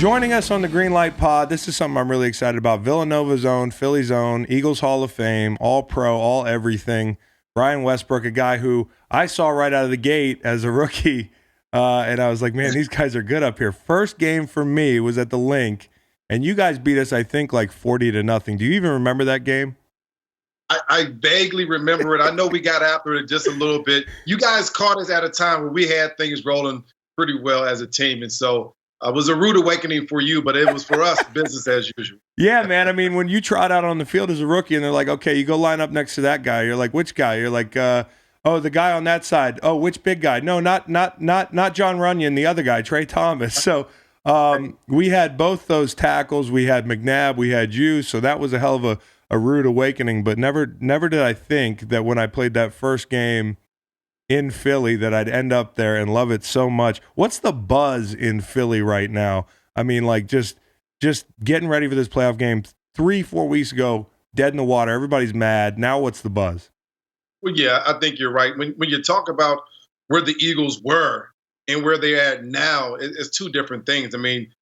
Joining us on the Green Light Pod, this is something I'm really excited about. Villanova's own, Philly's own, Eagles Hall of Fame, all pro, all everything. Brian Westbrook, a guy who I saw right out of the gate as a rookie, and I was like, man, these guys are good up here. First game for me was at the Link, and you guys beat us, I think, like 40-0. Do you even remember that game? I vaguely remember it. I know we got after it just a little bit. You guys caught us at a time where we had things rolling pretty well as a team, and so it was a rude awakening for you, but it was for us business as usual. Yeah, man. I mean, when you trot out on the field as a rookie and they're like, okay, you go line up next to that guy. You're like, which guy? You're like, oh, the guy on that side. Oh, which big guy? No, not John Runyon, the other guy, Trey Thomas. So we had both those tackles. We had McNabb. We had you. So that was a hell of a rude awakening. But never did I think that when I played that first game in Philly that I'd end up there and love it so much. What's the buzz in Philly right now? I mean, like just getting ready for this playoff game 3-4 weeks ago, dead in the water. Everybody's mad. Now what's the buzz? Well, yeah, I think you're right. When you talk about where the Eagles were and where they're at now, it's two different things. I mean,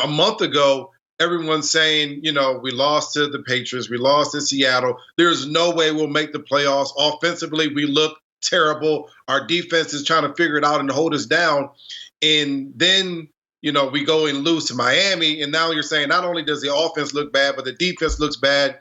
a month ago, everyone's saying, we lost to the Patriots. We lost to Seattle. There's no way we'll make the playoffs. Offensively, we look terrible. Our defense is trying to figure it out and hold us down. And then, we go and lose to Miami. And now you're saying not only does the offense look bad, but the defense looks bad.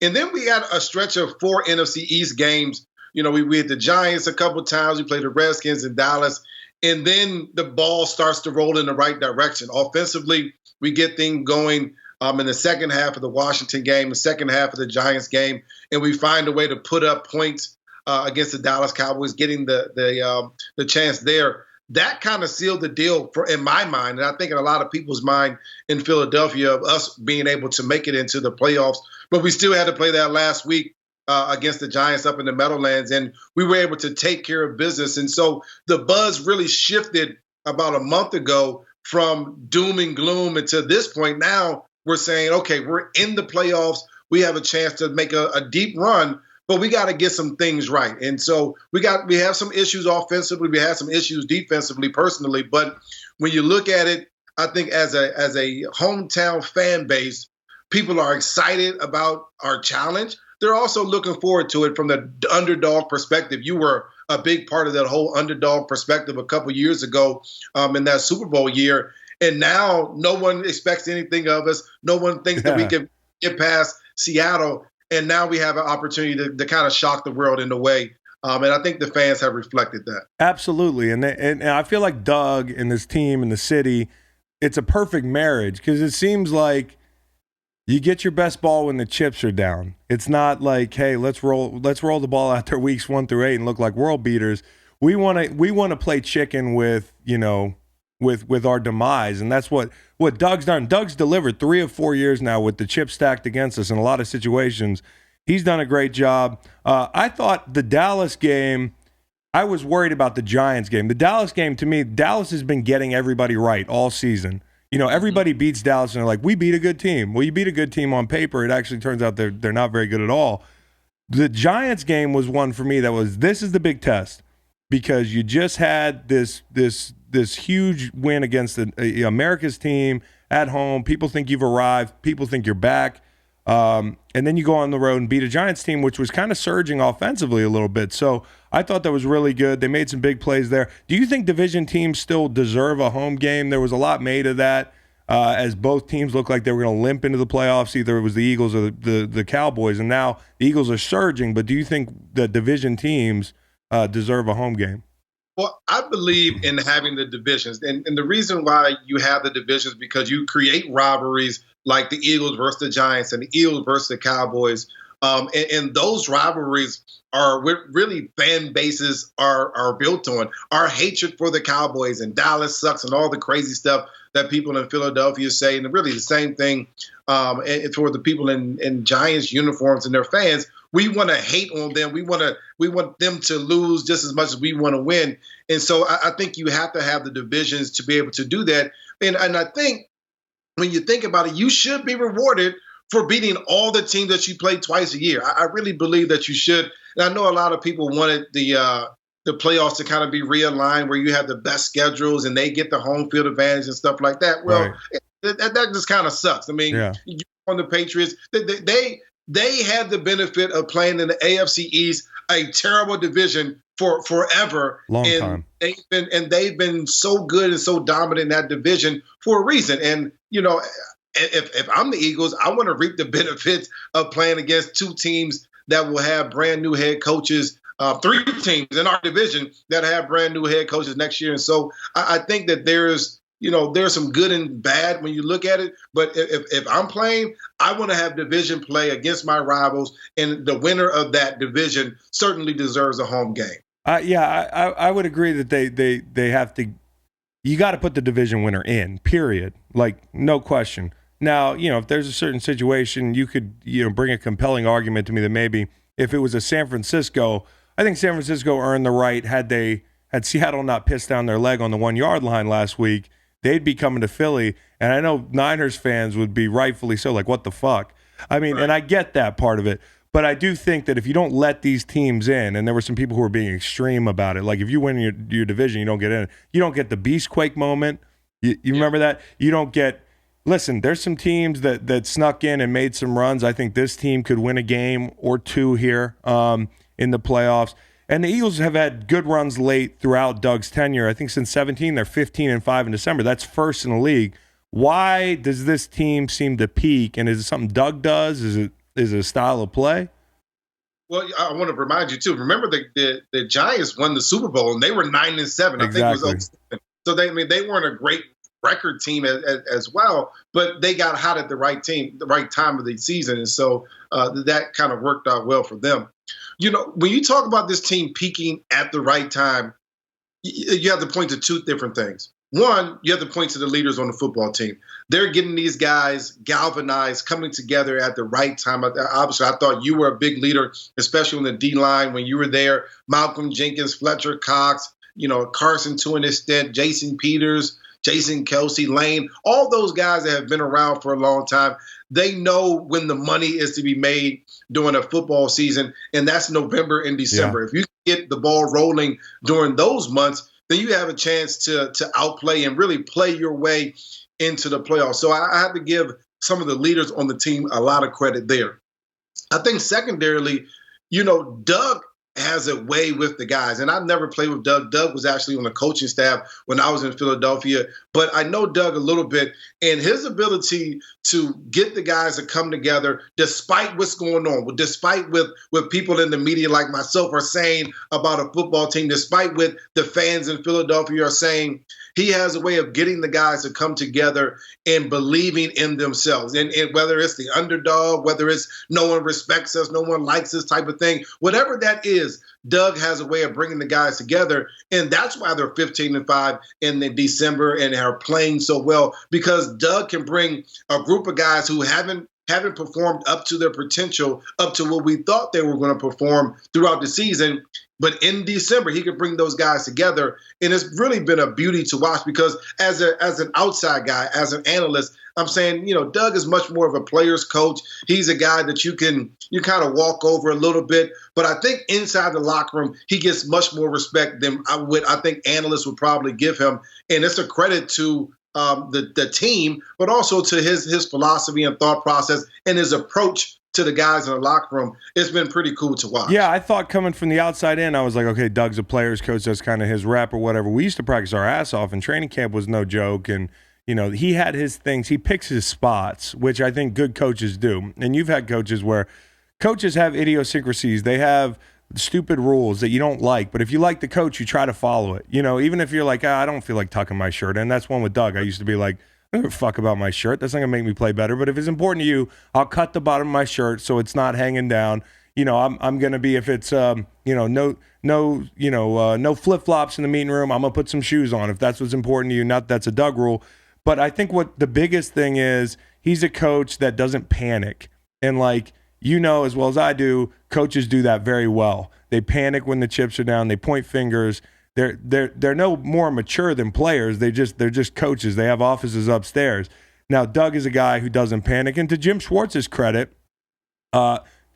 And then we had a stretch of 4 NFC East games. We had the Giants a couple of times. We played the Redskins in Dallas. And then the ball starts to roll in the right direction. Offensively, we get things going in the second half of the Washington game, the second half of the Giants game, and we find a way to put up points against the Dallas Cowboys, getting the chance there. That kind of sealed the deal in my mind, and I think in a lot of people's mind in Philadelphia, of us being able to make it into the playoffs. But we still had to play that last week against the Giants up in the Meadowlands, and we were able to take care of business. And so the buzz really shifted about a month ago from doom and gloom until this point. Now we're saying, okay, we're in the playoffs. We have a chance to make a deep run, but we got to get some things right. And so we have some issues offensively. We have some issues defensively, personally. But when you look at it, I think as a hometown fan base, people are excited about our challenge. They're also looking forward to it from the underdog perspective. You were a big part of that whole underdog perspective a couple years ago in that Super Bowl year. And now no one expects anything of us. No one thinks that we can get past Seattle. And now we have an opportunity to kind of shock the world in a way. And I think the fans have reflected that. Absolutely. And I feel like Doug and this team and the city, it's a perfect marriage because it seems like you get your best ball when the chips are down. It's not like, hey, let's roll the ball out there weeks 1 through 8 and look like world beaters. We want to play chicken with our demise, and that's what Doug's done. Doug's delivered 3 of 4 years now with the chips stacked against us in a lot of situations. He's done a great job. I thought the Dallas game, I was worried about the Giants game. The Dallas game, to me, Dallas has been getting everybody right all season. Everybody beats Dallas, and they're like, we beat a good team. Well, you beat a good team on paper. It actually turns out they're not very good at all. The Giants game was one for me this is the big test because you just had this huge win against America's team at home. People think you've arrived. People think you're back. And then you go on the road and beat a Giants team, which was kind of surging offensively a little bit. So I thought that was really good. They made some big plays there. Do you think division teams still deserve a home game? There was a lot made of that as both teams looked like they were going to limp into the playoffs. Either it was the Eagles or the Cowboys, and now the Eagles are surging. But do you think that division teams deserve a home game? Well, I believe in having the divisions. And the reason why you have the divisions is because you create rivalries like the Eagles versus the Giants and the Eagles versus the Cowboys. And those rivalries are what really fan bases are built on. Our hatred for the Cowboys and Dallas sucks and all the crazy stuff that people in Philadelphia say. And really the same thing for the people in Giants uniforms and their fans. We want to hate on them. We want them to lose just as much as we want to win. And so I think you have to have the divisions to be able to do that. And I think when you think about it, you should be rewarded for beating all the teams that you play twice a year. I really believe that you should. And I know a lot of people wanted the playoffs to kind of be realigned where you have the best schedules and they get the home field advantage and stuff like that. Well, right. that just kind of sucks. I mean, Yeah. you on the Patriots, they had the benefit of playing in the AFC East, a terrible division for forever. Long and time. They've been so good and so dominant in that division for a reason. And if I'm the Eagles, I want to reap the benefits of playing against two teams that will have brand new head coaches. Three teams in our division that have brand new head coaches next year. And so I think that there's some good and bad when you look at it. But if I'm playing, I want to have division play against my rivals, and the winner of that division certainly deserves a home game. I would agree that they have to. You got to put the division winner in, period. Like, no question. Now, if there's a certain situation, you could bring a compelling argument to me that maybe if it was a San Francisco, I think San Francisco earned the right had Seattle not pissed down their leg on the 1 yard line last week, they'd be coming to Philly. And I know Niners fans would be rightfully so, like, what the fuck? I mean, right. And I get that part of it. But I do think that if you don't let these teams in, and there were some people who were being extreme about it, like if you win your division, you don't get in. You don't get the Beastquake moment. You remember that? You don't get – listen, there's some teams that snuck in and made some runs. I think this team could win a game or two here in the playoffs. And the Eagles have had good runs late throughout Doug's tenure. I think since 2017, they're 15-5 in December. That's first in the league. Why does this team seem to peak? And is it something Doug does? Is it a style of play? Well, I want to remind you, too. Remember the Giants won the Super Bowl, and they were 9-7. Exactly. I think it was 07. So they weren't a great record team as well, but they got hot at the right time of the season, and so that kind of worked out well for them. When you talk about this team peaking at the right time, you have to point to two different things. One, you have to point to the leaders on the football team. They're getting these guys galvanized, coming together at the right time. Obviously, I thought you were a big leader, especially on the D-line when you were there. Malcolm Jenkins, Fletcher Cox, Carson to an extent, Jason Peters, Jason Kelsey, Lane, all those guys that have been around for a long time. They know when the money is to be made during a football season, and that's November and December. Yeah. If you get the ball rolling during those months, then you have a chance to outplay and really play your way into the playoffs. So I have to give some of the leaders on the team a lot of credit there. I think secondarily, Doug has a way with the guys. And I've never played with Doug. Doug was actually on the coaching staff when I was in Philadelphia. But I know Doug a little bit, and his ability to get the guys to come together despite what's going on, despite what people in the media like myself are saying about a football team, despite what the fans in Philadelphia are saying, he has a way of getting the guys to come together and believing in themselves. And whether it's the underdog, whether it's no one respects us, no one likes us type of thing, whatever that is, Doug has a way of bringing the guys together. And that's why they're 15-5 in December and are playing so well, because Doug can bring a group of guys who haven't performed up to their potential, up to what we thought they were going to perform throughout the season. But in December, he could bring those guys together. And it's really been a beauty to watch, because as an outside guy, as an analyst, I'm saying, Doug is much more of a player's coach. He's a guy that you kind of walk over a little bit. But I think inside the locker room, he gets much more respect than I think analysts would probably give him. And it's a credit to the team, but also to his philosophy and thought process and his approach to the guys in the locker room. It's been pretty cool to watch. Yeah, I thought coming from the outside in, I was like, okay, Doug's a player's coach. That's kind of his rep or whatever. We used to practice our ass off, and training camp was no joke. And, he had his things. He picks his spots, which I think good coaches do. And you've had coaches where coaches have idiosyncrasies. They have stupid rules that you don't like. But if you like the coach, you try to follow it. Even if you're like, I don't feel like tucking my shirt in. That's one with Doug. I used to be like, I don't give a fuck about my shirt. That's not going to make me play better. But if it's important to you, I'll cut the bottom of my shirt so it's not hanging down. I'm going to be, if it's, no flip-flops in the meeting room, I'm going to put some shoes on if that's what's important to you. Not that's a Doug rule. But I think what the biggest thing is, he's a coach that doesn't panic. And as well as I do, coaches do that very well. They panic when the chips are down. They point fingers. They're no more mature than players. They're just coaches. They have offices upstairs. Now, Doug is a guy who doesn't panic. And to Jim Schwartz's credit,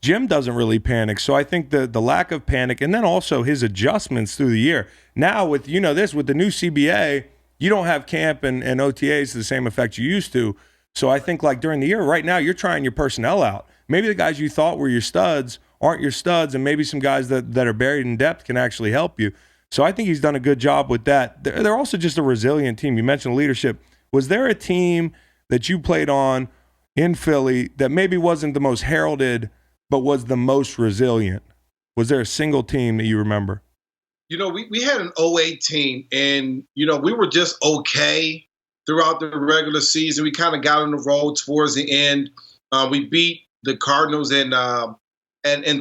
Jim doesn't really panic. So I think the lack of panic, and then also his adjustments through the year. Now with with the new CBA, you don't have camp and OTAs to the same effect you used to. So I think like during the year, right now, you're trying your personnel out. Maybe the guys you thought were your studs aren't your studs, and maybe some guys that are buried in depth can actually help you. So I think he's done a good job with that. They're also just a resilient team. You mentioned leadership. Was there a team that you played on in Philly that maybe wasn't the most heralded but was the most resilient? Was there a single team that you remember? We had an 08 team, and, we were just okay throughout the regular season. We kind of got on the road towards the end. We beat the Cardinals and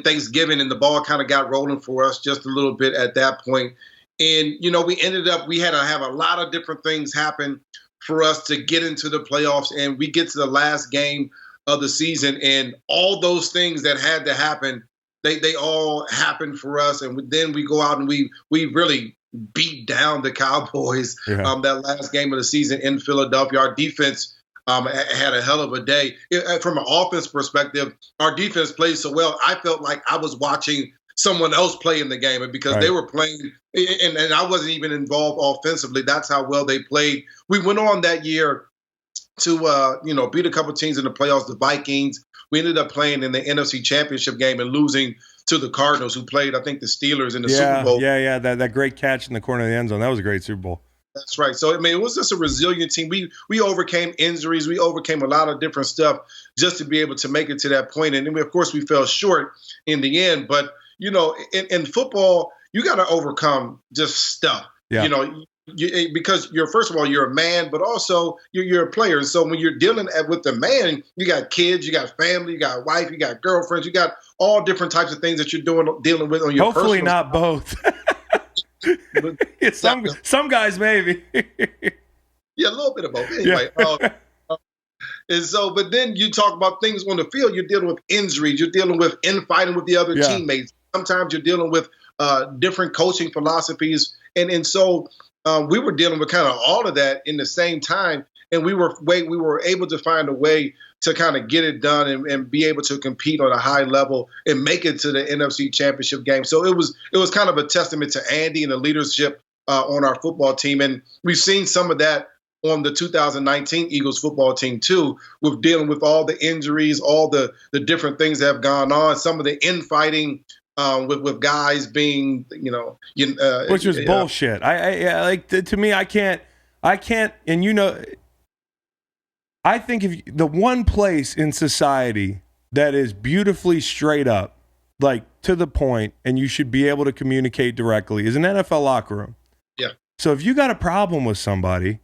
Thanksgiving, and the ball kind of got rolling for us just a little bit at that point. And, we had to have a lot of different things happen for us to get into the playoffs, and we get to the last game of the season, and all those things that had to happen, they all happened for us. And then we go out and we really beat down the Cowboys that last game of the season in Philadelphia. Our defense had a hell of a day. From an offense perspective, our defense played so well, I felt like I was watching someone else play in the game, and because they were playing, and I wasn't even involved offensively. That's how well they played. We went on that year to beat a couple teams in the playoffs, the Vikings. We ended up playing in the NFC Championship game and losing to the Cardinals, who played, I think, the Steelers in the Super Bowl. Yeah. That great catch in the corner of the end zone. That was a great Super Bowl. That's right. So, it was just a resilient team. We overcame injuries. We overcame a lot of different stuff just to be able to make it to that point. And then, of course, we fell short in the end. But, in football, you got to overcome just stuff. Yeah. Because first of all, you're a man, but also you're a player. And so when you're dealing with the man, you got kids, you got family, you got wife, you got girlfriends, you got all different types of things that you're dealing with on your Hopefully personal not both. Some guys maybe. Yeah, a little bit of both. Anyway, and so, but then you talk about things on the field. You're dealing with injuries. You're dealing with infighting with the other teammates. Sometimes you're dealing with different coaching philosophies, and so we were dealing with kind of all of that in the same time, and we were able to find a way to kind of get it done and be able to compete on a high level and make it to the NFC Championship game. So it was kind of a testament to Andy and the leadership on our football team, and we've seen some of that on the 2019 Eagles football team too, with dealing with all the injuries, all the different things that have gone on, some of the infighting with guys being, which was bullshit. I like to me, I can't, and I think if the one place in society that is beautifully straight up, like to the point, and you should be able to communicate directly, is an NFL locker room. Yeah. So if you got a problem with somebody,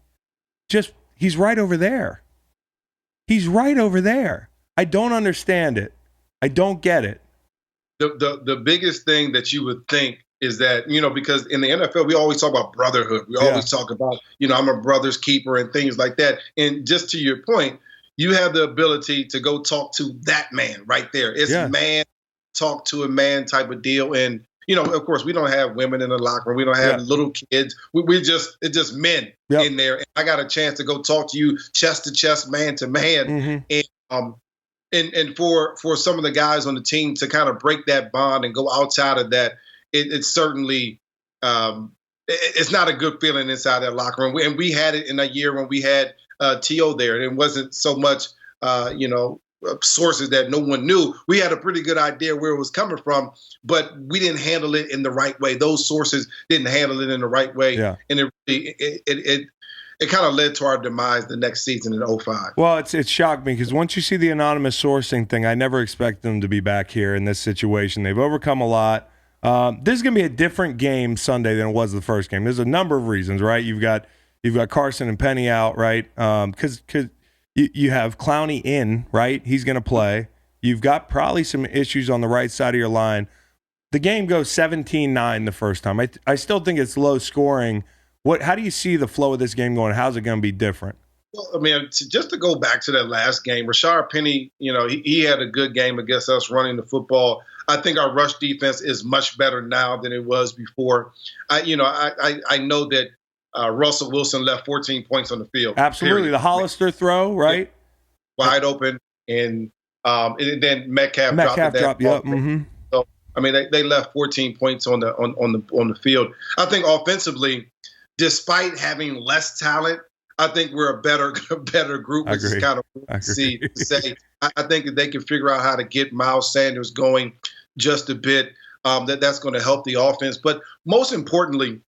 he's right over there. He's right over there. I don't understand it. I don't get it. The biggest thing that you would think is that, because in the NFL, we always talk about brotherhood. We always talk about, I'm a brother's keeper and things like that. And just to your point, you have the ability to go talk to that man right there. It's man, talk to a man type of deal. And, of course, we don't have women in the locker room. We don't have little kids. It's just men in there. And I got a chance to go talk to you chest to chest, man to man. Mm-hmm. And for some of the guys on the team to kind of break that bond and go outside of that, it's certainly it's not a good feeling inside that locker room. And we had it in a year when we had T.O. there. It wasn't so much, sources that no one knew. We had a pretty good idea where it was coming from, but we didn't handle it in the right way. Those sources didn't handle it in the right way. Yeah. And it kind of led to our demise the next season in 05. Well, it shocked me because once you see the anonymous sourcing thing, I never expect them to be back here in this situation. They've overcome a lot. This is going to be a different game Sunday than it was the first game. There's a number of reasons, right? You've got Carson and Penny out, right? Because you have Clowney in, right? He's going to play. You've got probably some issues on the right side of your line. The game goes 17-9 the first time. I still think it's low scoring. How do you see the flow of this game going? How's it going to be different? Well, I mean, just to go back to that last game, Rashard Penny, he had a good game against us running the football. I think our rush defense is much better now than it was before. I know that Russell Wilson left 14 points on the field. Absolutely. Period. The Hollister throw, right? Wide open, and then Metcalf dropped. Yep. Mm-hmm. So, I mean, they left 14 points on the field. I think offensively, despite having less talent, I think we're a better group, which is kind of to say. I think that they can figure out how to get Miles Sanders going just a bit. That's going to help the offense. But most importantly,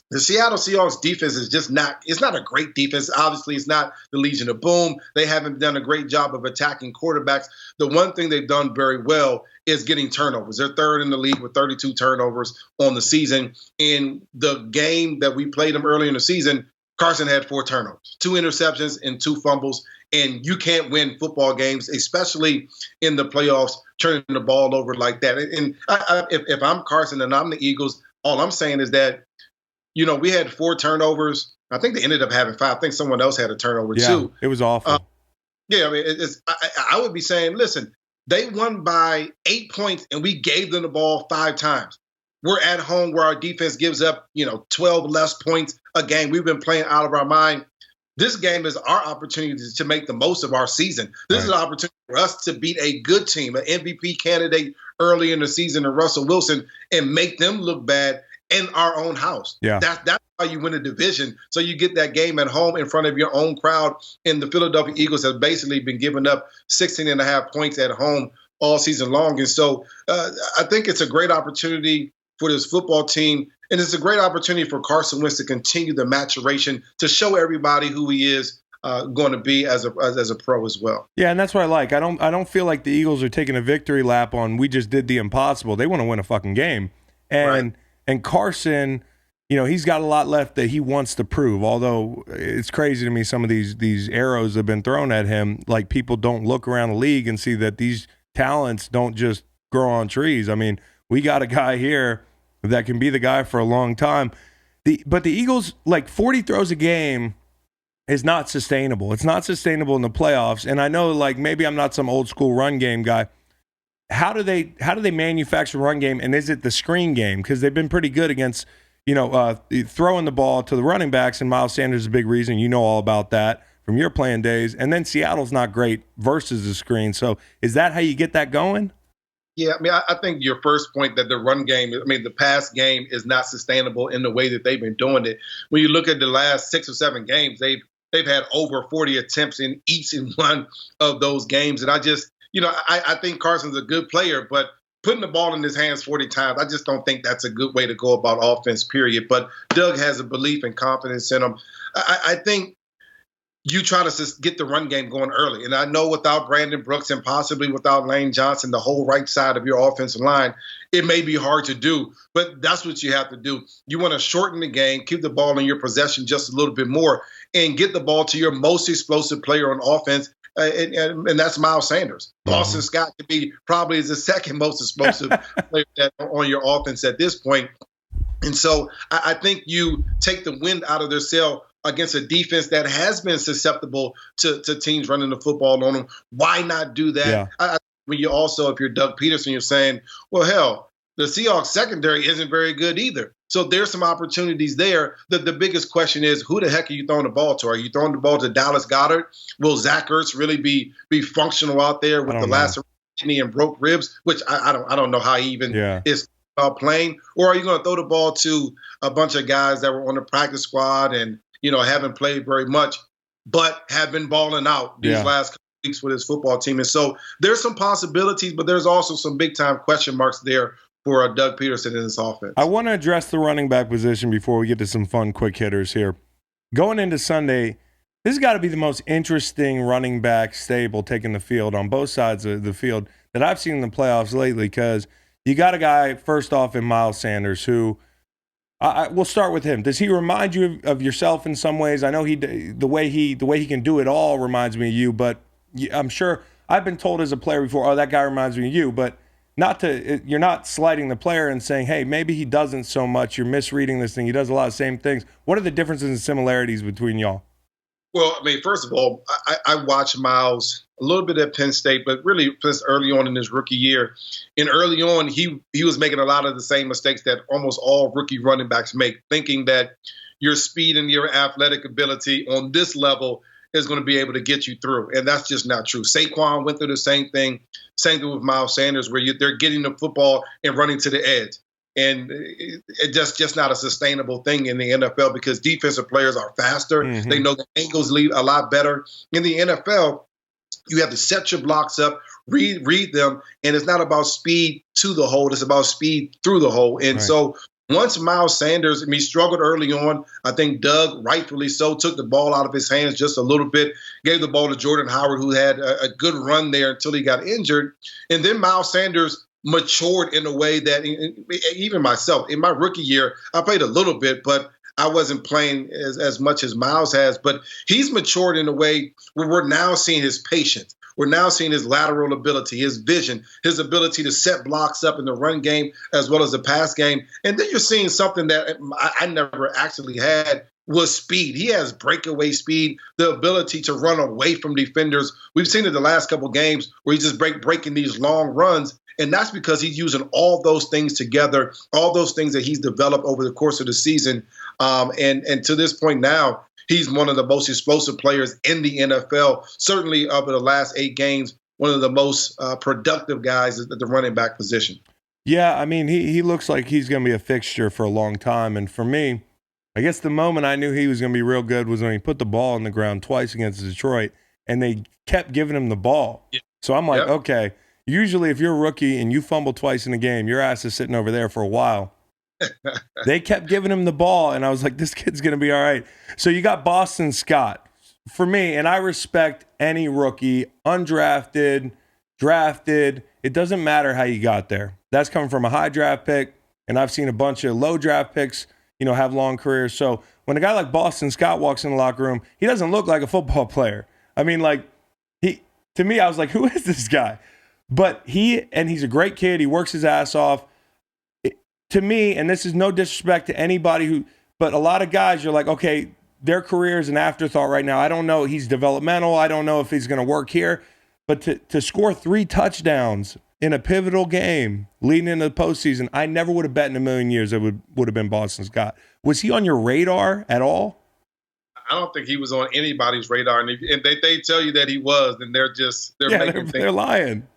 the Seattle Seahawks defense is just it's not a great defense. Obviously, it's not the Legion of Boom. They haven't done a great job of attacking quarterbacks. The one thing they've done very well is getting turnovers. They're third in the league with 32 turnovers on the season. In the game that we played them early in the season, Carson had 4 turnovers, 2 interceptions and 2 fumbles. And you can't win football games, especially in the playoffs, turning the ball over like that. And if I'm Carson and I'm the Eagles, all I'm saying is that, we had 4 turnovers. I think they ended up having 5. I think someone else had a turnover too. It was awful. I mean, I would be saying, listen, they won by 8 points and we gave them the ball 5 times. We're at home where our defense gives up, 12 less points a game. We've been playing out of our mind. This game is our opportunity to make the most of our season. This is an opportunity for us to beat a good team, an MVP candidate early in the season, and Russell Wilson, and make them look bad in our own house. Yeah. That's how you win a division. So you get that game at home in front of your own crowd. And the Philadelphia Eagles have basically been giving up 16.5 points at home all season long. And so I think it's a great opportunity for this football team. And it's a great opportunity for Carson Wentz to continue the maturation, to show everybody who he is going to be as a pro as well. Yeah, and that's what I like. I don't feel like the Eagles are taking a victory lap on we just did the impossible. They want to win a fucking game. And Carson, he's got a lot left that he wants to prove. Although it's crazy to me, some of these arrows have been thrown at him. Like, people don't look around the league and see that these talents don't just grow on trees. I mean, we got a guy here that can be the guy for a long time. But the Eagles, 40 throws a game is not sustainable. It's not sustainable in the playoffs. And I know, maybe I'm not some old school run game guy. How do they manufacture run game, and is it the screen game? Because they've been pretty good against, throwing the ball to the running backs, and Miles Sanders is a big reason. You know all about that from your playing days. And then Seattle's not great versus the screen. So is that how you get that going? Yeah, I mean, I think your first point that the run game, the pass game is not sustainable in the way that they've been doing it. When you look at the last 6 or 7 games, they've had over 40 attempts in each and one of those games. And I just, I think Carson's a good player, but putting the ball in his hands 40 times, I just don't think that's a good way to go about offense, period. But Doug has a belief and confidence in him. I think you try to get the run game going early. And I know without Brandon Brooks and possibly without Lane Johnson, the whole right side of your offensive line, it may be hard to do. But that's what you have to do. You want to shorten the game, keep the ball in your possession just a little bit more, and get the ball to your most explosive player on offense. And that's Miles Sanders. Boston Scott could be probably the second most explosive player on your offense at this point. And so I think you take the wind out of their sail against a defense that has been susceptible to teams running the football on them. Why not do that? Yeah. When you also, if you're Doug Peterson, you're saying, well, hell, the Seahawks secondary isn't very good either. So there's some opportunities there. The biggest question is, who the heck are you throwing the ball to? Are you throwing the ball to Dallas Goedert? Will Zach Ertz really be functional out there with the last kidney and broke ribs, which I don't know how he even is playing? Or are you going to throw the ball to a bunch of guys that were on the practice squad and haven't played very much, but have been balling out these last couple weeks for this football team? And so there's some possibilities, but there's also some big-time question marks there for Doug Peterson in this offense. I want to address the running back position before we get to some fun quick hitters here. Going into Sunday, this has got to be the most interesting running back stable taking the field on both sides of the field that I've seen in the playoffs lately, because you got a guy, first off, in Miles Sanders, who we'll start with him. Does he remind you of yourself in some ways? I know the way he can do it all reminds me of you, but I'm sure I've been told as a player before, oh, that guy reminds me of you, but you're not slighting the player and saying, hey, maybe he doesn't so much. You're misreading this thing. He does a lot of the same things. What are the differences and similarities between y'all? Well, first of all, I watched Miles a little bit at Penn State, but really just early on in his rookie year. And early on, he was making a lot of the same mistakes that almost all rookie running backs make, thinking that your speed and your athletic ability on this level is going to be able to get you through. And that's just not true. Saquon went through the same thing with Miles Sanders, where they're getting the football and running to the edge. And it's just not a sustainable thing in the NFL because defensive players are faster. Mm-hmm. They know the angles lead a lot better. In the NFL, you have to set your blocks up, read them, and it's not about speed to the hole. It's about speed through the hole. And so once Miles Sanders, struggled early on, I think Doug, rightfully so, took the ball out of his hands just a little bit, gave the ball to Jordan Howard, who had a good run there until he got injured. And then Miles Sanders matured in a way that even myself, in my rookie year, I played a little bit, but I wasn't playing as much as Miles has. But he's matured in a way where we're now seeing his patience. We're now seeing his lateral ability, his vision, his ability to set blocks up in the run game as well as the pass game. And then you're seeing something that I never actually had was speed. He has breakaway speed, the ability to run away from defenders. We've seen it the last couple of games where he's just breaking these long runs. And that's because he's using all those things together, all those things that he's developed over the course of the season. And to this point now, he's one of the most explosive players in the NFL, certainly over the last 8 games, one of the most productive guys at the running back position. Yeah, I mean, he looks like he's going to be a fixture for a long time. And for me, I guess the moment I knew he was going to be real good was when he put the ball on the ground twice against Detroit, and they kept giving him the ball. Yeah. So I'm like, okay, usually if you're a rookie and you fumble twice in a game, your ass is sitting over there for a while. They kept giving him the ball, and I was like, this kid's going to be all right. So you got Boston Scott. For me, and I respect any rookie, undrafted, drafted, it doesn't matter how you got there. That's coming from a high draft pick, and I've seen a bunch of low draft picks, have long careers. So when a guy like Boston Scott walks in the locker room, he doesn't look like a football player. I mean, to me, I was like, who is this guy? But he's a great kid. He works his ass off. To me, and this is no disrespect to anybody but a lot of guys, you're like, okay, their career is an afterthought right now. I don't know. He's developmental. I don't know if he's going to work here. But to score 3 touchdowns in a pivotal game leading into the postseason, I never would have bet in a million years it would have been Boston Scott. Was he on your radar at all? I don't think he was on anybody's radar. And they tell you that he was, and they're lying.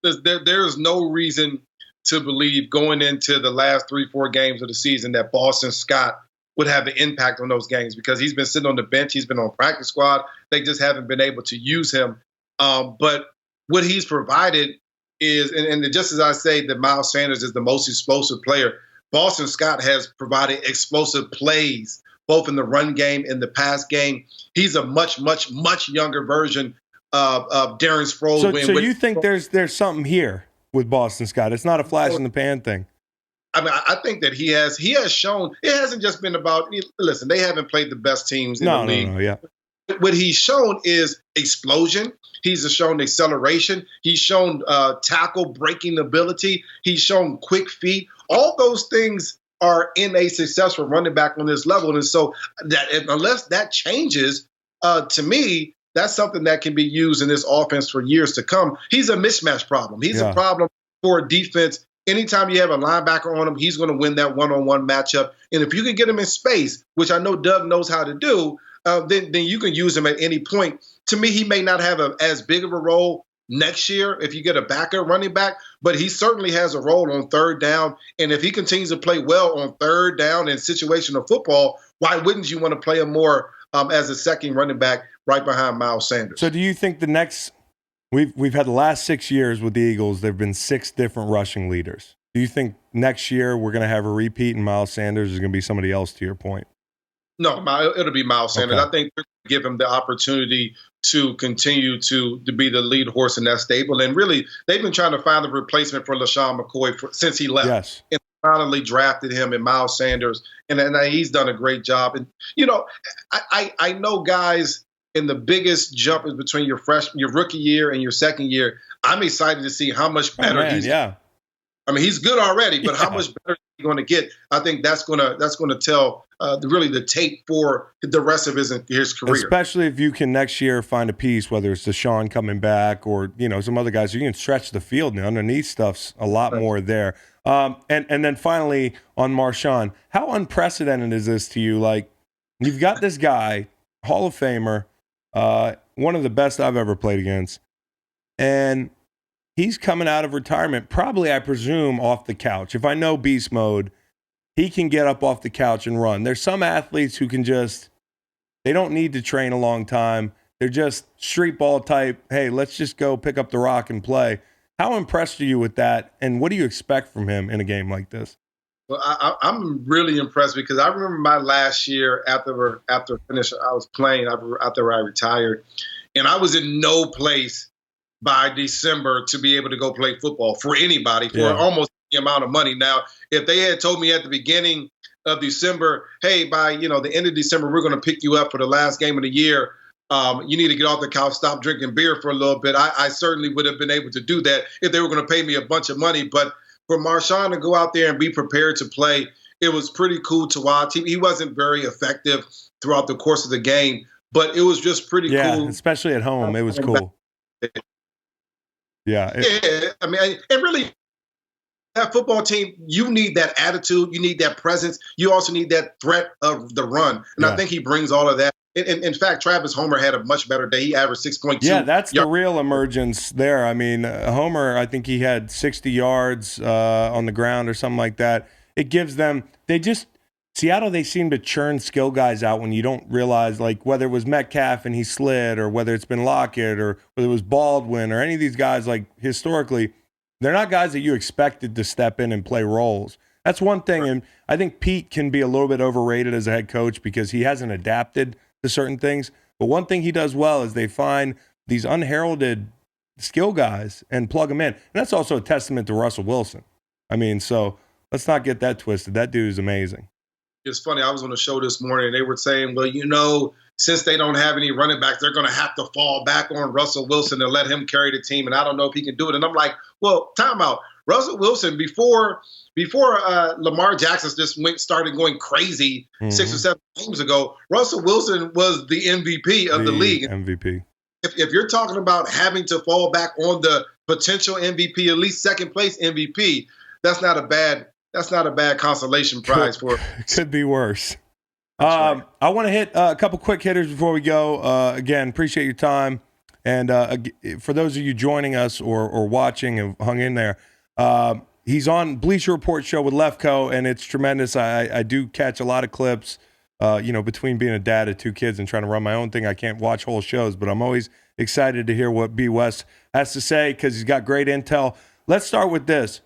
There's no reason to believe going into the last 3-4 games of the season that Boston Scott would have an impact on those games because he's been sitting on the bench. He's been on practice squad. They just haven't been able to use him. But what he's provided is, and just as I say that Miles Sanders is the most explosive player, Boston Scott has provided explosive plays, both in the run game and the pass game. He's a much, much, much younger version of Darren Sproles. So you think there's something here with Boston Scott? It's not a flash in the pan thing. I mean, I think that he has shown. It hasn't just been about. Listen, they haven't played the best teams in the league. No, yeah. What he's shown is explosion. He's shown acceleration. He's shown tackle breaking ability. He's shown quick feet. All those things are in a successful running back on this level. And so that unless that changes, to me, that's something that can be used in this offense for years to come. He's a mismatch problem. He's a problem for a defense. Anytime you have a linebacker on him, he's going to win that one-on-one matchup. And if you can get him in space, which I know Doug knows how to do, then you can use him at any point. To me, he may not have as big of a role next year if you get a backup running back, but he certainly has a role on third down. And if he continues to play well on third down in situational football, why wouldn't you want to play him more as a second running back right behind Miles Sanders? So do you think the next we've had the last 6 years with the Eagles, there have been 6 different rushing leaders. Do you think next year we're going to have a repeat and Miles Sanders is going to be somebody else, to your point? No, it'll be Miles Sanders. Okay. I think we're going to give him the opportunity to continue to be the lead horse in that stable. And really, they've been trying to find the replacement for LeSean McCoy since he left. Yes. And finally drafted him in Miles Sanders. And he's done a great job. And, I know guys, and the biggest jump is between your rookie year and your second year. I'm excited to see how much better he's. Yeah. I mean, he's good already, but how much better is he going to get? I think that's going to tell really the tape for the rest of his career. Especially if you can next year find a piece, whether it's DeSean coming back or some other guys, you can stretch the field. And the underneath stuff's a lot more there. And then finally on Marshawn, how unprecedented is this to you? Like, you've got this guy, Hall of Famer, one of the best I've ever played against, and he's coming out of retirement, probably, I presume, off the couch. If I know beast mode, he can get up off the couch and run. There's some athletes who can just, they don't need to train a long time. They're just street ball type. Hey, let's just go pick up the rock and play. How impressed are you with that? And what do you expect from him in a game like this? Well, I'm really impressed because I remember my last year after finish, I was playing after I retired, and I was in no place by December to be able to go play football for anybody for almost the amount of money. Now, if they had told me at the beginning of December, hey, by the end of December, we're going to pick you up for the last game of the year. You need to get off the couch, stop drinking beer for a little bit. I certainly would have been able to do that if they were going to pay me a bunch of money. But for Marshawn to go out there and be prepared to play, it was pretty cool to watch. He wasn't very effective throughout the course of the game, but it was just pretty cool. Yeah, especially at home. It was cool. Yeah. I mean, and really, that football team, you need that attitude. You need that presence. You also need that threat of the run. And I think he brings all of that. In fact, Travis Homer had a much better day. He averaged 6.2. Yeah, that's the real emergence there. I mean, Homer, I think he had 60 yards on the ground or something like that. It gives them – Seattle, they seem to churn skill guys out when you don't realize, like, whether it was Metcalf and he slid, or whether it's been Lockett, or whether it was Baldwin, or any of these guys, like, historically, they're not guys that you expected to step in and play roles. That's one thing, and I think Pete can be a little bit overrated as a head coach because he hasn't adapted to certain things. But one thing he does well is they find these unheralded skill guys and plug them in. And that's also a testament to Russell Wilson. I mean, so let's not get that twisted. That dude is amazing. It's funny. I was on a show this morning, and they were saying, well, since they don't have any running backs, they're going to have to fall back on Russell Wilson and let him carry the team. And I don't know if he can do it. And I'm like, well, time out. Russell Wilson, before Lamar Jackson just started going crazy 6 or 7 games ago, Russell Wilson was the MVP of the league. MVP. If you're talking about having to fall back on the potential MVP, at least second place MVP, that's not a bad consolation prize for. Could be worse. I want to hit a couple quick hitters before we go. Again, appreciate your time. And for those of you joining us or watching and hung in there, he's on Bleacher Report show with Lefko, and it's tremendous. I do catch a lot of clips, between being a dad of 2 kids and trying to run my own thing. I can't watch whole shows, but I'm always excited to hear what B. West has to say because he's got great intel. Let's start with this.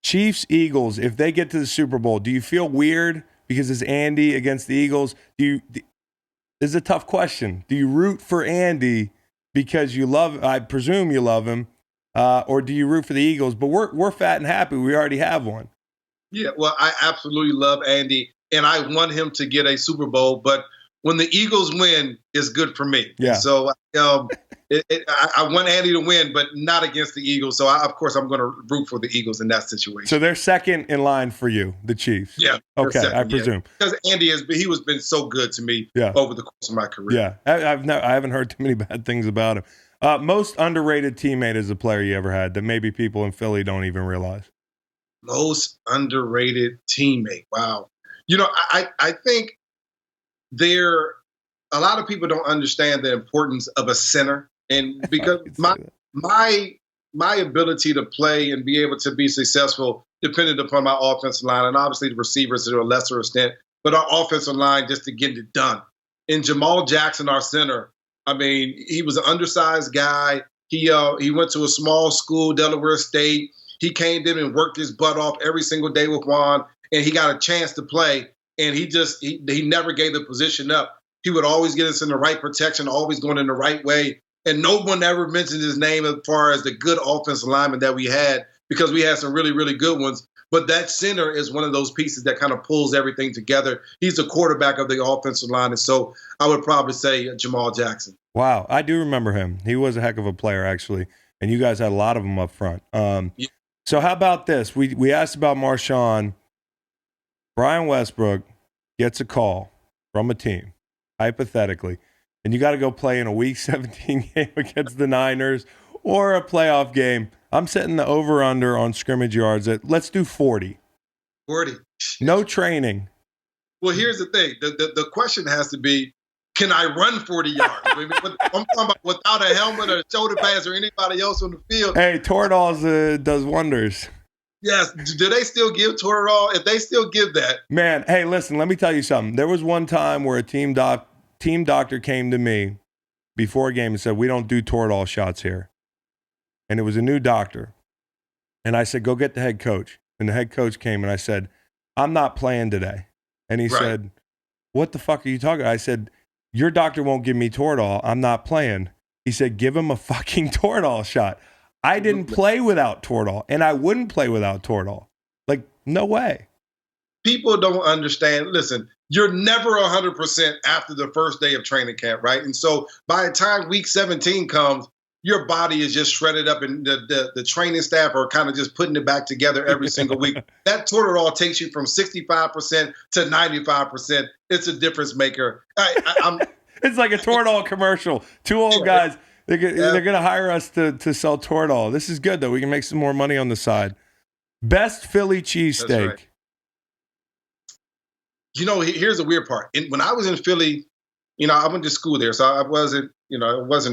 Chiefs, Eagles, if they get to the Super Bowl, do you feel weird because it's Andy against the Eagles? This is a tough question. Do you root for Andy because I presume you love him, or do you root for the Eagles? But we're fat and happy. We already have one. Yeah, well, I absolutely love Andy, and I want him to get a Super Bowl. But when the Eagles win, it's good for me. Yeah. So I want Andy to win, but not against the Eagles. So, of course, I'm going to root for the Eagles in that situation. So they're second in line for you, the Chiefs. Yeah. Okay, second, I presume. Because Andy has been so good to me over the course of my career. Yeah, I haven't heard too many bad things about him. Most underrated teammate as a player you ever had that maybe people in Philly don't even realize? Most underrated teammate. Wow. I think a lot of people don't understand the importance of a center. And because my ability to play and be able to be successful depended upon my offensive line, and obviously the receivers to a lesser extent, but our offensive line just to get it done. And Jamal Jackson, our center, I mean, he was an undersized guy. He went to a small school, Delaware State. He came in and worked his butt off every single day with Juan, and he got a chance to play. And he never gave the position up. He would always get us in the right protection, always going in the right way. And no one ever mentioned his name as far as the good offensive lineman that we had, because we had some really, really good ones. But that center is one of those pieces that kind of pulls everything together. He's the quarterback of the offensive line. And so I would probably say Jamal Jackson. Wow. I do remember him. He was a heck of a player, actually. And you guys had a lot of them up front. So how about this? We asked about Marshawn. Brian Westbrook gets a call from a team, hypothetically, and you got to go play in a Week 17 game against the Niners or a playoff game. I'm setting the over-under on scrimmage yards at, let's do 40. 40. No training. Well, here's the thing. The question has to be, can I run 40 yards? I mean, I'm talking about without a helmet or shoulder pads or anybody else on the field. Hey, toradol does wonders. Yes. Do they still give toradol? If they still give that. Man, hey, listen, let me tell you something. There was one time where a team doctor came to me before a game and said, we don't do toradol shots here. And it was a new doctor. And I said, go get the head coach. And the head coach came and I said, I'm not playing today. And he said, what the fuck are you talking about? I said, your doctor won't give me toradol. I'm not playing. He said, give him a fucking toradol shot. I didn't play without toradol, and I wouldn't play without toradol. Like, no way. People don't understand. Listen, you're never 100% after the first day of training camp, right? And so by the time week 17 comes, your body is just shredded up, and the training staff are kind of just putting it back together every single week. That toradol takes you from 65% to 95%. It's a difference maker. It's like a toradol commercial. Two old guys. They're going to hire us to sell toradol. This is good, though. We can make some more money on the side. Best Philly cheesesteak. Right. You know, here's the weird part. When I was in Philly, you know, I went to school there, so I wasn't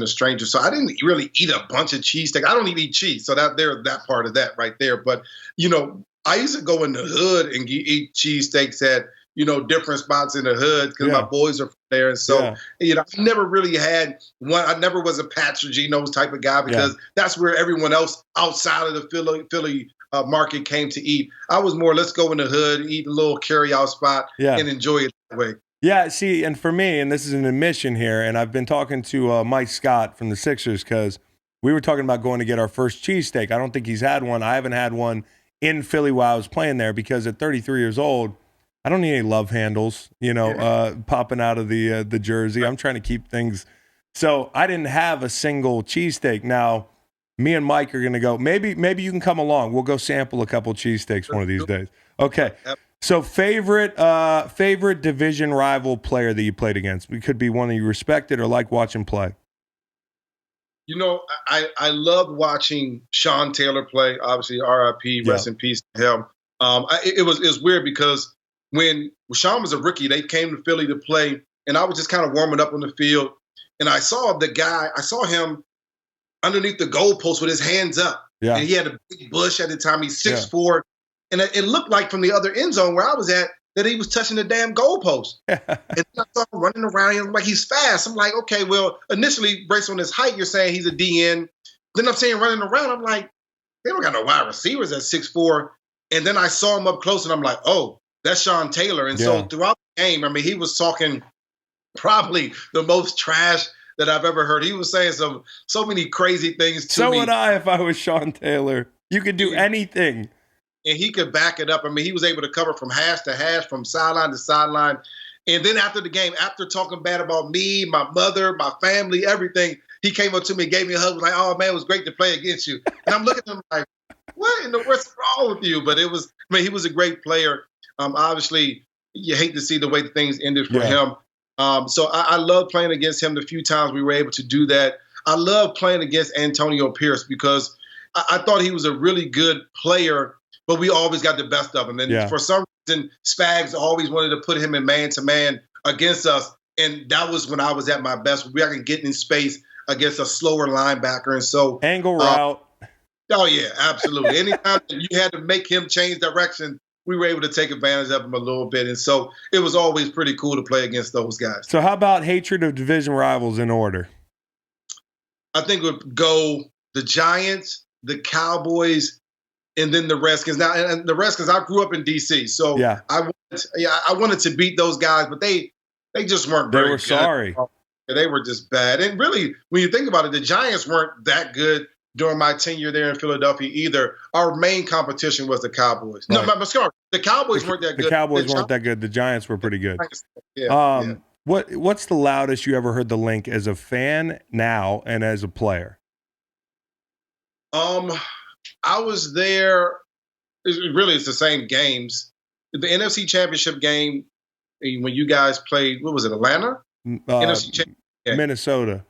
a stranger. So I didn't really eat a bunch of cheesesteak. I don't even eat cheese, so that part of that right there. But, you know, I used to go in the hood and eat cheesesteaks at, you know, different spots in the hood because my boys are from there. And so, you know, I never really had one. I never was a Pats or Geno's type of guy because that's where everyone else outside of the Philly market came to eat. I was more, let's go in the hood, eat a little carry-out spot and enjoy it that way. Yeah, see, and for me, and this is an admission here, and I've been talking to Mike Scott from the Sixers because we were talking about going to get our first cheesesteak. I don't think he's had one. I haven't had one in Philly while I was playing there because at 33 years old, I don't need any love handles, you know, popping out of the jersey. I'm trying to keep things. So I didn't have a single cheesesteak. Now, me and Mike are going to go. Maybe you can come along. We'll go sample a couple cheesesteaks one of these days. Okay. So favorite division rival player that you played against? It could be one that you respected or like watching play. You know, I loved watching Sean Taylor play. Obviously, RIP, rest in peace to him. It was weird because when Sean was a rookie, they came to Philly to play, and I was just kind of warming up on the field, and I saw him underneath the goalpost with his hands up, and he had a big bush at the time. He's 6'4", and it looked like from the other end zone where I was at that he was touching the damn goalpost. And I saw him running around, and I'm like, he's fast. I'm like, okay, well, initially, based on his height, you're saying he's a DN. Then I'm saying running around, I'm like, they don't got no wide receivers at 6'4". And then I saw him up close, and I'm like, oh, that's Sean Taylor. And so throughout the game, I mean, he was talking probably the most trash that I've ever heard. He was saying so many crazy things to me. So would I if I was Sean Taylor. You could do anything. And he could back it up. I mean, he was able to cover from hash to hash, from sideline to sideline. And then after the game, after talking bad about me, my mother, my family, everything, he came up to me, gave me a hug, was like, oh, man, it was great to play against you. And I'm looking at him like, what's wrong with you? But he was a great player. Obviously, you hate to see the way things ended for him. So I love playing against him the few times we were able to do that. I love playing against Antonio Pierce because I thought he was a really good player, but we always got the best of him. And for some reason, Spags always wanted to put him in man-to-man against us. And that was when I was at my best. I can get in space against a slower linebacker. And so angle route. Oh, yeah, absolutely. Anytime you had to make him change direction, we were able to take advantage of him a little bit. And so it was always pretty cool to play against those guys. So how about hatred of division rivals in order? I think it would go the Giants, the Cowboys, and then the Redskins. Now, and the Redskins, I grew up in D.C., so I wanted to beat those guys, but they just weren't very good. They were sorry. They were just bad. And really, when you think about it, the Giants weren't that good during my tenure there in Philadelphia either. Our main competition was the Cowboys. Right. No, the Cowboys weren't that good. The Cowboys weren't that good. The Giants were pretty good. What's the loudest you ever heard the link as a fan now and as a player? I was there. It's the same games. The NFC Championship game when you guys played. What was it? Atlanta. NFC Championship game. Minnesota.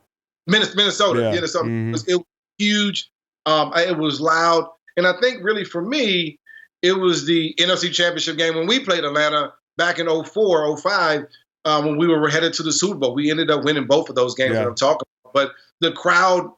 Minnesota. Yeah. Mm-hmm. It was huge. It was loud, and I think really for me, it was the NFC Championship game when we played Atlanta back in 04, 05. when we were headed to the Super Bowl. We ended up winning both of those games that I'm talking about. But the crowd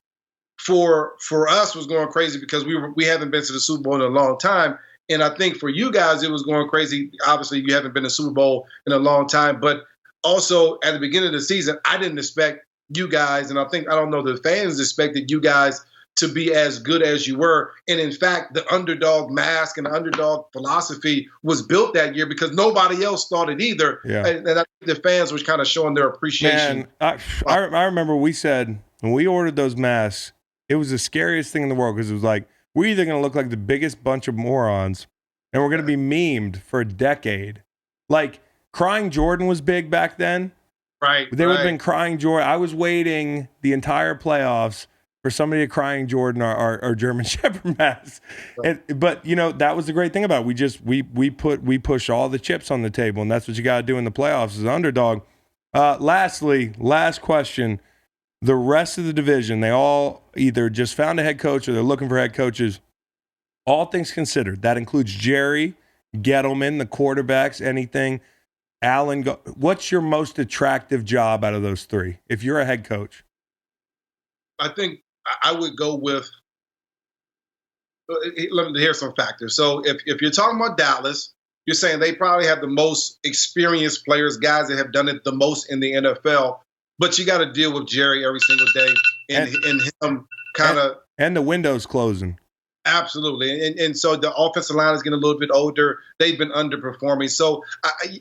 for us was going crazy because we haven't been to the Super Bowl in a long time. And I think for you guys, it was going crazy. Obviously, you haven't been to Super Bowl in a long time. But also, at the beginning of the season, I didn't expect you guys, and I don't know the fans expected you guys to be as good as you were. And in fact, the underdog mask and the underdog philosophy was built that year because nobody else thought it either. Yeah. And I think the fans was kind of showing their appreciation. Man, I remember we said when we ordered those masks, it was the scariest thing in the world because it was like, we're either going to look like the biggest bunch of morons and we're going to be memed for a decade. Like, Crying Jordan was big back then. Right. They would have been Crying Jordan. I was waiting the entire playoffs for somebody to Crying Jordan or German Shepherd mask. But, you know, that was the great thing about it. We push all the chips on the table, and that's what you got to do in the playoffs as an underdog. Lastly, last question. The rest of the division, they all either just found a head coach or they're looking for head coaches. All things considered, that includes Jerry, Gettleman, the quarterbacks, anything. Allen, what's your most attractive job out of those three if you're a head coach? I think I would go with let me hear some factors. So if you're talking about Dallas, you're saying they probably have the most experienced players, guys that have done it the most in the NFL. But you got to deal with Jerry every single day and him kind of. And the window's closing. Absolutely. And so the offensive line is getting a little bit older. They've been underperforming. So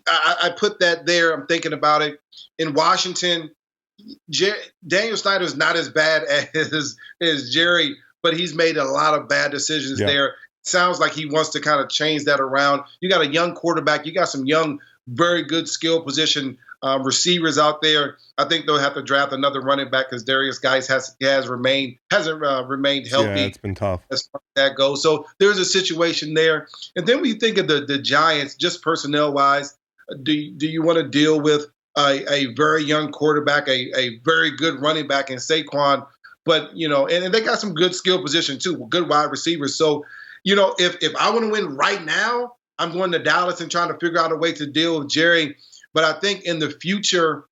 I put that there. I'm thinking about it. In Washington, Daniel Snyder's not as bad as Jerry, but he's made a lot of bad decisions there. Sounds like he wants to kind of change that around. You got a young quarterback. You got some young, very good skill position receivers out there. I think they'll have to draft another running back because Darius Geis hasn't remained healthy. Yeah, it's been tough as far as that goes. So there's a situation there. And then when you think of the Giants, just personnel wise, do you want to deal with a very young quarterback, a very good running back in Saquon? But you know, and they got some good skill position too, good wide receivers. So you know, if I want to win right now, I'm going to Dallas and trying to figure out a way to deal with Jerry. But I think in the future,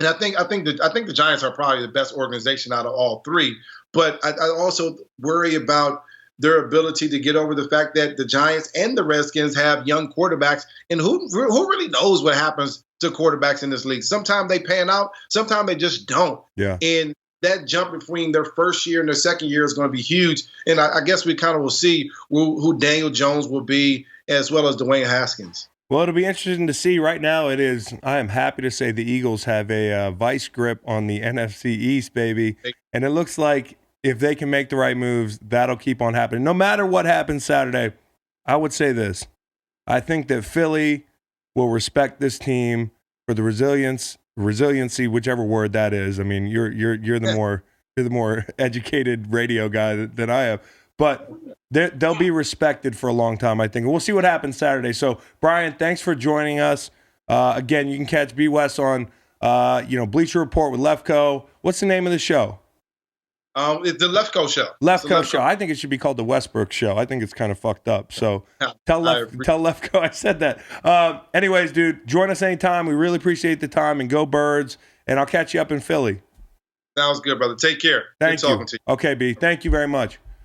and I think the Giants are probably the best organization out of all three. But I also worry about their ability to get over the fact that the Giants and the Redskins have young quarterbacks, and who really knows what happens to quarterbacks in this league? Sometimes they pan out, sometimes they just don't. Yeah. And that jump between their first year and their second year is going to be huge. And I guess we kind of will see who Daniel Jones will be, as well as Dwayne Haskins. Well, it'll be interesting to see. Right now, I am happy to say the Eagles have a vice grip on the NFC East, baby. And it looks like if they can make the right moves, that'll keep on happening. No matter what happens Saturday, I would say this. I think that Philly will respect this team for the resiliency, whichever word that is. I mean, you're the more educated radio guy than I am. But they'll be respected for a long time, I think. And we'll see what happens Saturday. So, Brian, thanks for joining us. Again, you can catch B. West on, Bleacher Report with Lefko. What's the name of the show? It's the Lefko Show. Lefko Show. I think it should be called the Westbrook Show. I think it's kind of fucked up. So tell Lefko I said that. Anyways, dude, join us anytime. We really appreciate the time, and go Birds. And I'll catch you up in Philly. Sounds good, brother. Take care. Thank Good talking to you. Okay, B. Thank you very much.